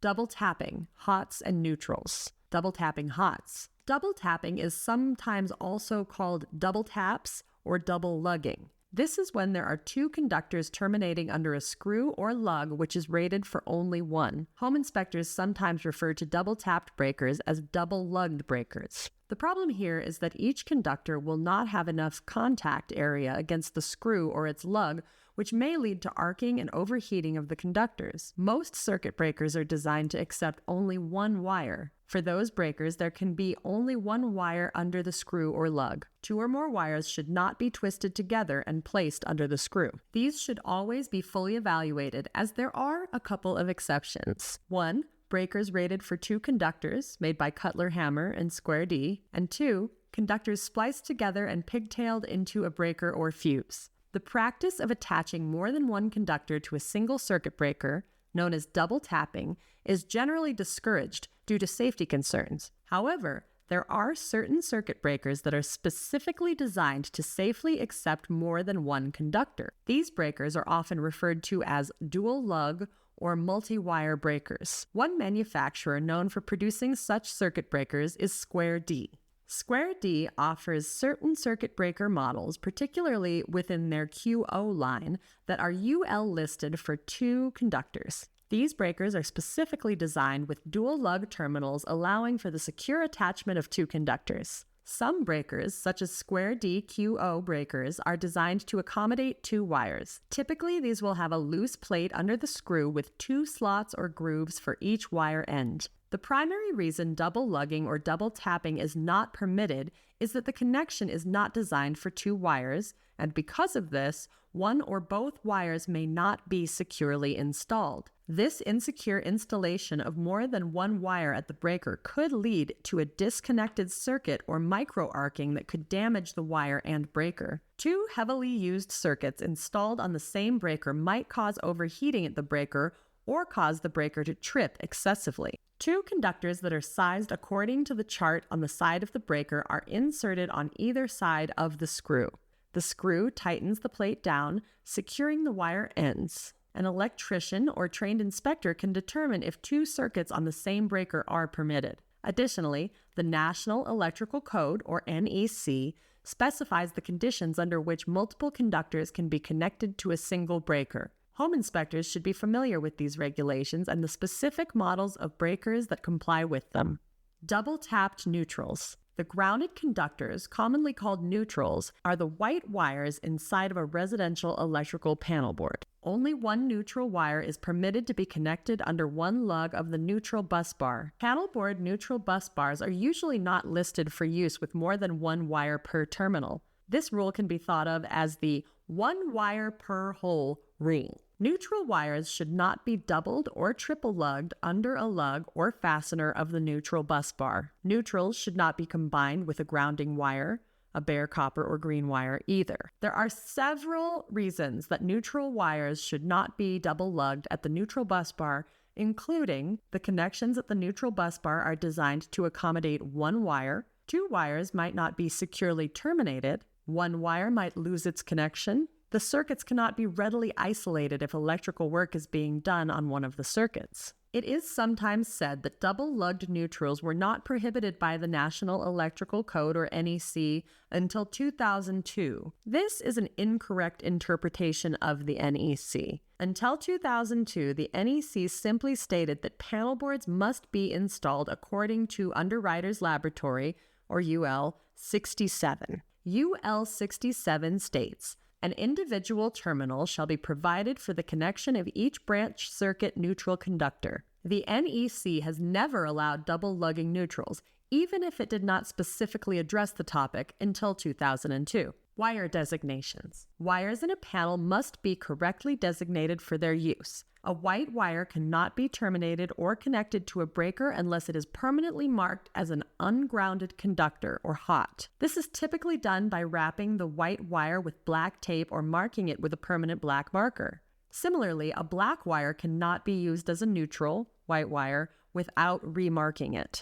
Double tapping, hots and neutrals. Double tapping hots. Double tapping is sometimes also called double taps or double lugging. This is when there are two conductors terminating under a screw or lug which is rated for only one. Home inspectors sometimes refer to double-tapped breakers as double-lugged breakers. The problem here is that each conductor will not have enough contact area against the screw or its lug, which may lead to arcing and overheating of the conductors. Most circuit breakers are designed to accept only one wire. For those breakers, there can be only one wire under the screw or lug. Two or more wires should not be twisted together and placed under the screw. These should always be fully evaluated, as there are a couple of exceptions. 1. Breakers rated for 2 conductors, made by Cutler Hammer and Square D, and 2. Conductors spliced together and pigtailed into a breaker or fuse. The practice of attaching more than one conductor to a single circuit breaker, known as double tapping, is generally discouraged due to safety concerns. However, there are certain circuit breakers that are specifically designed to safely accept more than one conductor. These breakers are often referred to as dual lug or multi-wire breakers. One manufacturer known for producing such circuit breakers is Square D. Square D offers certain circuit breaker models, particularly within their QO line, that are UL listed for 2 conductors. These breakers are specifically designed with dual lug terminals, allowing for the secure attachment of 2 conductors. Some breakers, such as Square D QO breakers, are designed to accommodate 2 wires. Typically, these will have a loose plate under the screw with 2 slots or grooves for each wire end. The primary reason double lugging or double tapping is not permitted is that the connection is not designed for 2 wires, and because of this, one or both wires may not be securely installed. This insecure installation of more than one wire at the breaker could lead to a disconnected circuit or micro-arcing that could damage the wire and breaker. 2 heavily used circuits installed on the same breaker might cause overheating at the breaker or cause the breaker to trip excessively. 2 conductors that are sized according to the chart on the side of the breaker are inserted on either side of the screw. The screw tightens the plate down, securing the wire ends. An electrician or trained inspector can determine if 2 circuits on the same breaker are permitted. Additionally, the National Electrical Code, or NEC, specifies the conditions under which multiple conductors can be connected to a single breaker. Home inspectors should be familiar with these regulations and the specific models of breakers that comply with them. Double-tapped neutrals. The grounded conductors, commonly called neutrals, are the white wires inside of a residential electrical panel board. Only one neutral wire is permitted to be connected under one lug of the neutral bus bar. Panel board neutral bus bars are usually not listed for use with more than one wire per terminal. This rule can be thought of as the one wire per hole rule. Neutral wires should not be doubled or triple lugged under a lug or fastener of the neutral bus bar. Neutrals should not be combined with a grounding wire, a bare copper or green wire either. There are several reasons that neutral wires should not be double lugged at the neutral bus bar, including the connections at the neutral bus bar are designed to accommodate one wire, 2 wires might not be securely terminated, 1 wire might lose its connection. The circuits cannot be readily isolated if electrical work is being done on one of the circuits. It is sometimes said that double-lugged neutrals were not prohibited by the National Electrical Code, or NEC, until 2002. This is an incorrect interpretation of the NEC. Until 2002, the NEC simply stated that panel boards must be installed according to Underwriter's Laboratory, or UL 67. UL 67 states, an individual terminal shall be provided for the connection of each branch circuit neutral conductor. The NEC has never allowed double lugging neutrals, even if it did not specifically address the topic until 2002. Wire designations. Wires in a panel must be correctly designated for their use. A white wire cannot be terminated or connected to a breaker unless it is permanently marked as an ungrounded conductor or hot. This is typically done by wrapping the white wire with black tape or marking it with a permanent black marker. Similarly, a black wire cannot be used as a neutral, white wire, without remarking it.